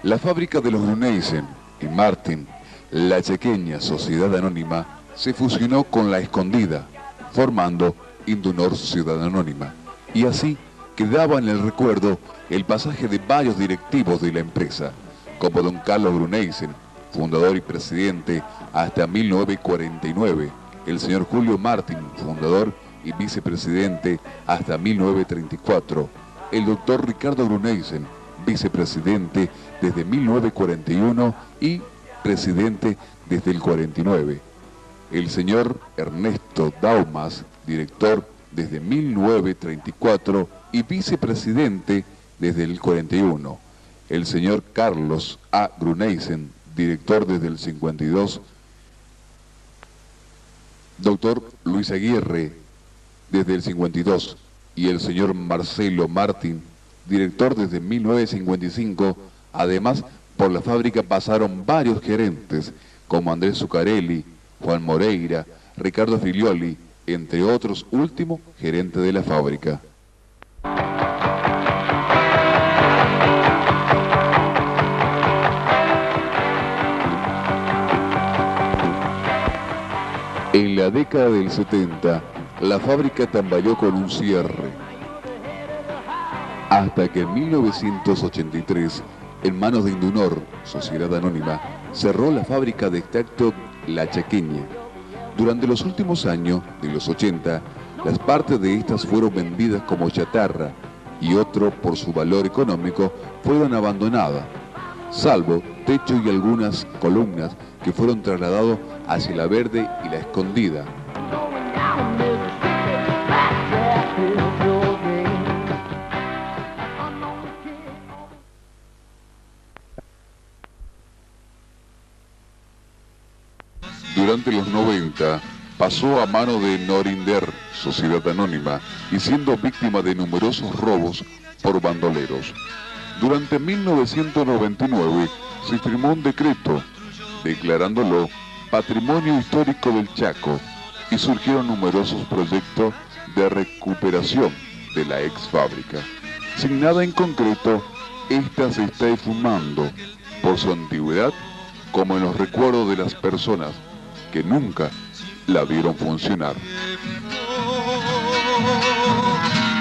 la fábrica de los Bruneysen y Martin, la Chaqueña Sociedad Anónima, se fusionó con La Escondida, formando Indunor Sociedad Anónima, y así quedaba en el recuerdo el pasaje de varios directivos de la empresa, como don Carlos Bruneysen, fundador y presidente hasta 1949, el señor Julio Martin, fundador y vicepresidente hasta 1934, el doctor Ricardo Bruneysen, vicepresidente desde 1941 y presidente desde el 49. El señor Ernesto Daumas, director desde 1934 y vicepresidente desde el 41. El señor Carlos A. Bruneysen, director desde el 52. Doctor Luis Aguirre, desde el 52. Y el señor Marcelo Martín, director desde 1955. Además, por la fábrica pasaron varios gerentes, como Andrés Zuccarelli, Juan Moreira, Ricardo Filioli, entre otros, último gerente de la fábrica. En la década del 70, la fábrica tambaleó con un cierre, hasta que en 1983, en manos de Indunor, Sociedad Anónima, cerró la fábrica de extracto La Chaqueña. Durante los últimos años de los 80, las partes de estas fueron vendidas como chatarra y otro, por su valor económico, fueron abandonadas, salvo techo y algunas columnas que fueron trasladados hacia La Verde y La Escondida. Durante los 90 pasó a mano de Norinder, Sociedad Anónima, y siendo víctima de numerosos robos por bandoleros. Durante 1999 se firmó un decreto declarándolo Patrimonio Histórico del Chaco, y surgieron numerosos proyectos de recuperación de la ex fábrica. Sin nada en concreto, esta se está esfumando por su antigüedad como en los recuerdos de las personas que nunca la vieron funcionar.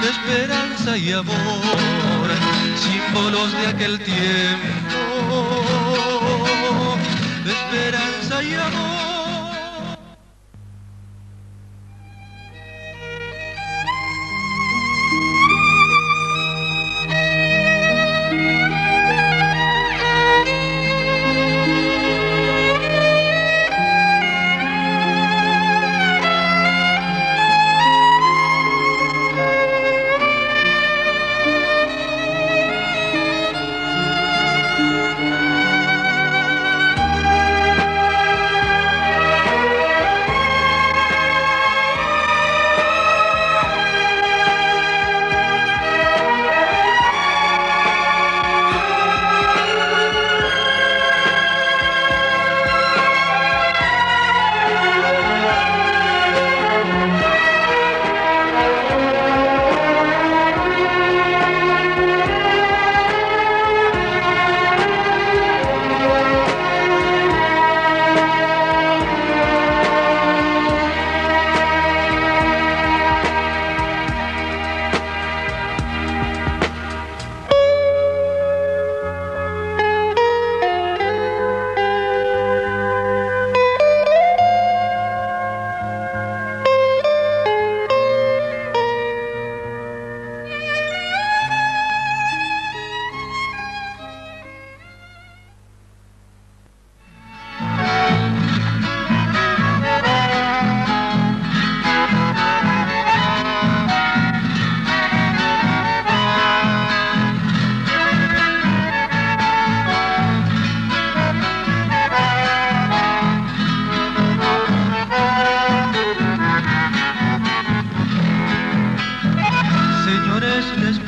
De esperanza y amor, símbolos de aquel tiempo, de esperanza y amor.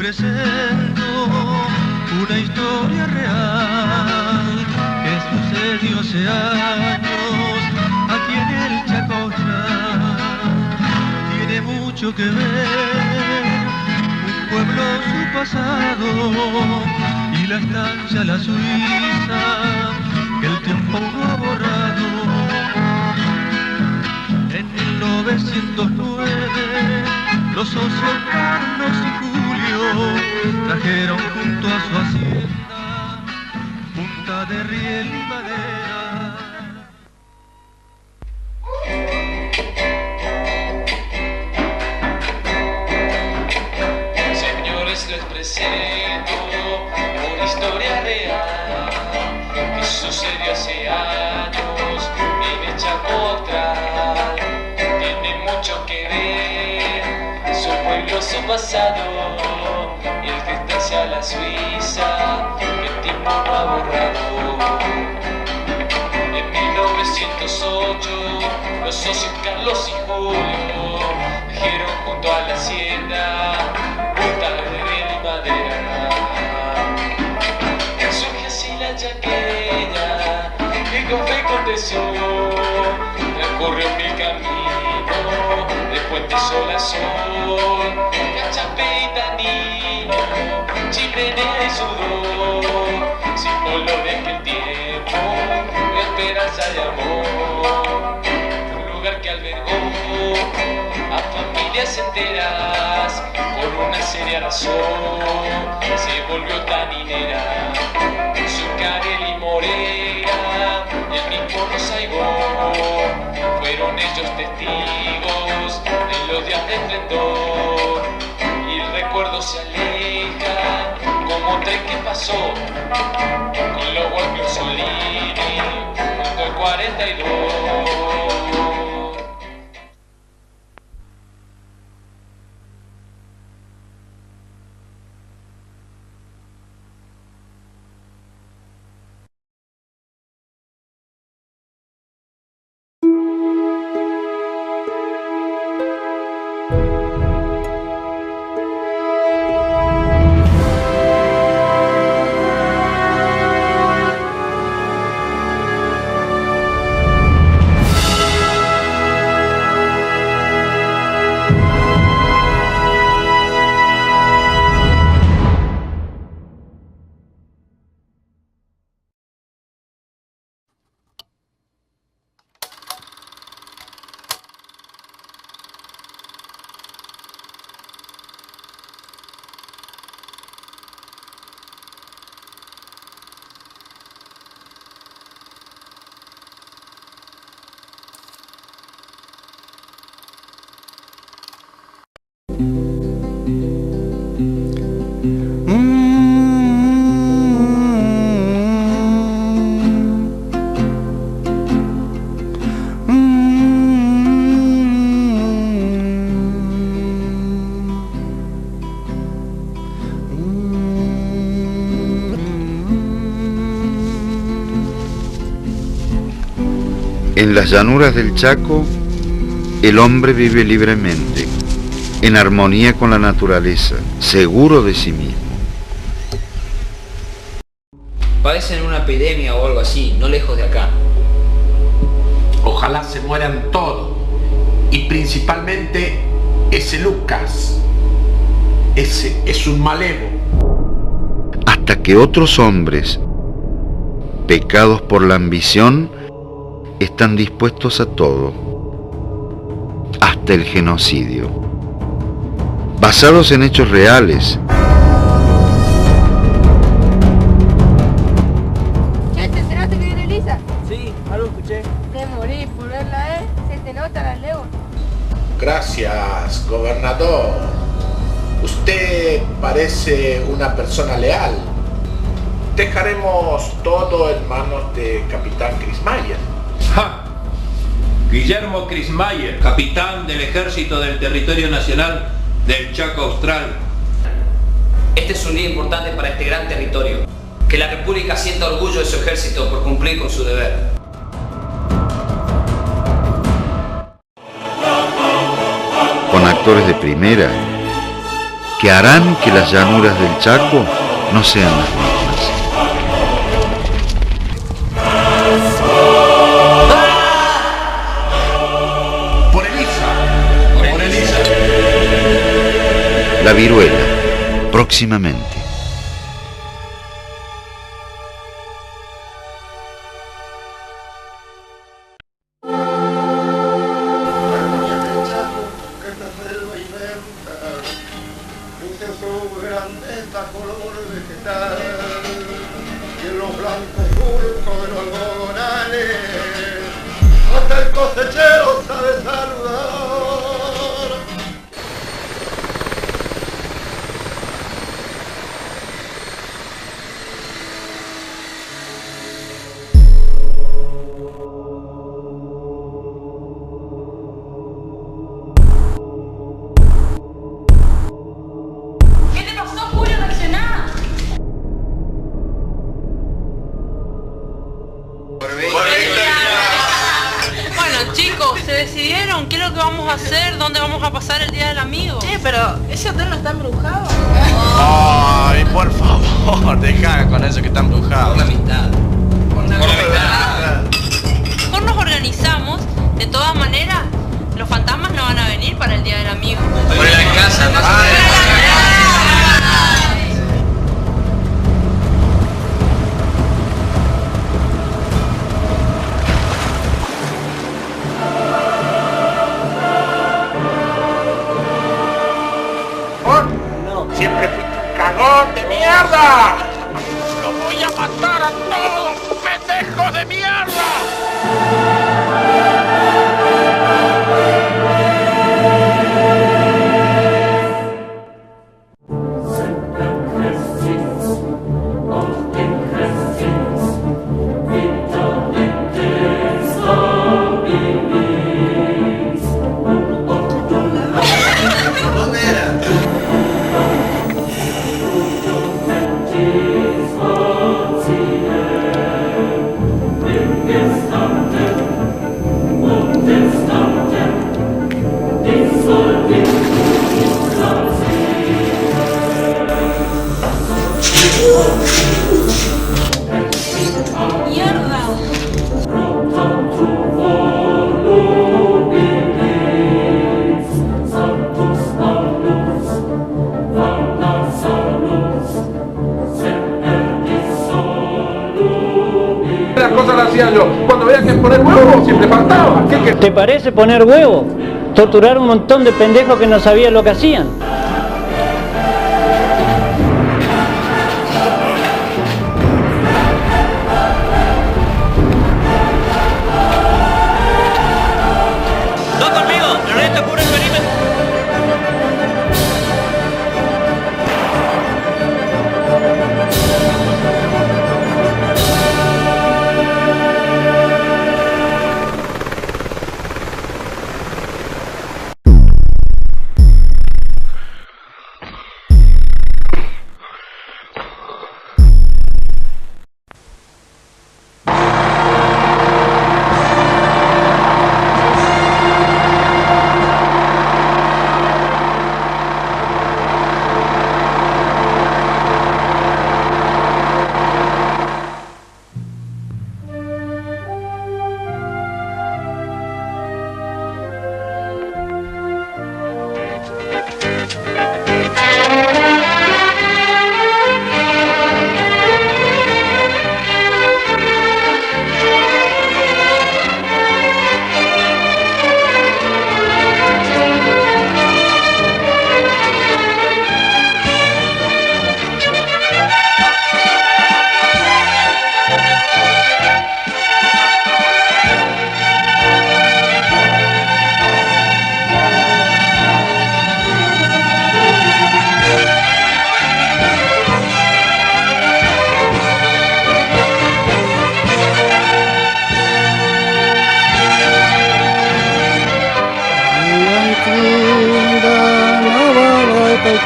presento una historia real que sucedió hace años aquí en el Chacocha. Tiene mucho que ver un pueblo, su pasado y la estancia, la Suiza, que el tiempo no ha borrado. En 1909 los socios Carlos y Julio trajeron junto a su hacienda punta de riel y madera. Señores, les presento una historia real que sucedió hace años en el Chaco Austral. Tiene mucho que ver su pueblo, su pasado y el que está hacia la Suiza que el tiempo no ha borrado. En 1908 los socios Carlos y Julio trajeron junto a la hacienda punta de riel y madera. Surge así la chaqueña y con fe y con tesón recorrió mil caminos de puente sol a sol, Cachape y Tanino, chimenea y sudor, símbolo de aquel tiempo, de esperanza y amor. Un lugar que albergó a familias enteras por una seria razón, se volvió taninera. Su Carel y Morera, el mismo Rosaigón, fueron ellos testigos de los días de esplendor. Y el recuerdo se aleja como un tren que pasó con los Walker Solini junto al 42. En las llanuras del Chaco, el hombre vive libremente, en armonía con la naturaleza, seguro de sí mismo. Padecen una epidemia o algo así, no lejos de acá. Ojalá se mueran todos, y principalmente ese Lucas. Ese es un malevo. Hasta que otros hombres, pecados por la ambición, están dispuestos a todo, hasta el genocidio, basados en hechos reales. ¿Te enteraste que viene Elisa? Sí, algo escuché. Te morí por verla, ¿eh? Se te nota la lengua. Gracias, gobernador. Usted parece una persona leal. Dejaremos todo en manos de Capitán Krismayer. ¡Ja! Guillermo Krismayer, capitán del Ejército del Territorio Nacional del Chaco Austral. Este es un día importante para este gran territorio. Que la República sienta orgullo de su ejército por cumplir con su deber. Con actores de primera, que harán que las llanuras del Chaco no sean las mismas. La viruela, próximamente. Hasta el cosechero sabe saludar. ¿Qué te pasó, Julio? Reaccioná. Bueno, chicos, ¿se decidieron? ¿Qué es lo que vamos a hacer? ¿Dónde vamos a pasar el Día del Amigo? Pero ese hotel no está embrujado. Ay, por favor, deja con eso que está embrujado. Por la mitad. Por la mitad. Mejor nos organizamos. De todas maneras, los fantasmas no van a venir para el Día del Amigo. Por la casa, más o menos. Siempre fuiste un cagón de mierda. ¡Lo voy a matar a todos, pendejos de mierda! Cuando veía que poner huevo siempre faltaba. ¿Te parece poner huevo? Torturar un montón de pendejos que no sabían lo que hacían.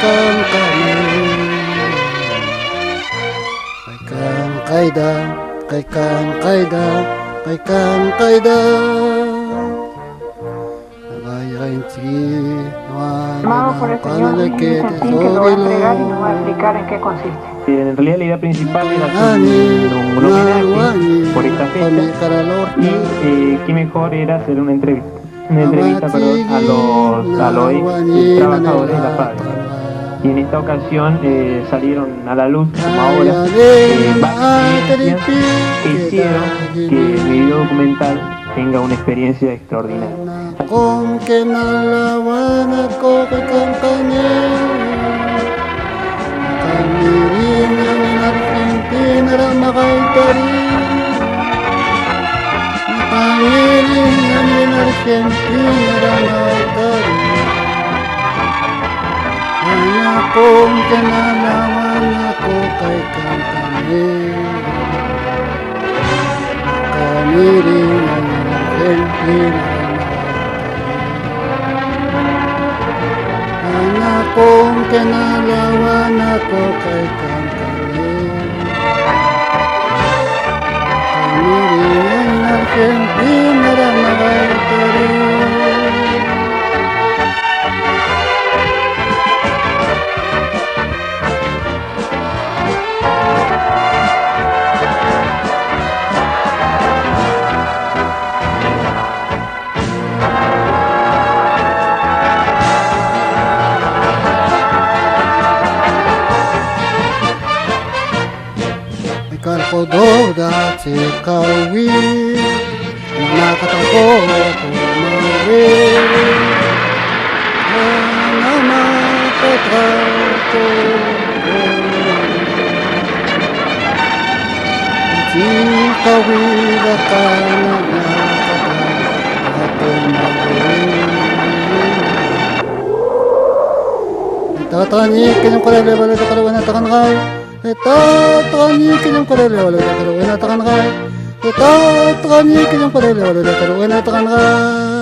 kang kami. Kay kang kaida, Llamado por el Señor, un sentín que lo va a entregar y nos va a explicar en qué consiste. En realidad la idea principal era hacer un homenaje por esta fecha y qué mejor era hacer una entrevista a los trabajadores de la fábrica. Y en esta ocasión salieron a la luz, como ahora, varias evidencias que hicieron que el video documental tenga una experiencia extraordinaria. Con que nalawana ko kay kampanya Kamirin ng Argentina na makaitari Kamirin ng Argentina na makaitari Kaya kung que nalawana ko kay kampanya Kamirin ng Argentina kung kinalawan ako kay Kankane Kami rin ang Argentina na nakatari Kalpododa Tikawi Nakatako Kumari Namakatrato Tikawi Lakana Nakatako Tatani Kinyang Karele Bala Takalawa Natakan Kai Tatani kinyang parele wala da karo ena takan kai Tatani kinyang parele wala da karo ena takan kai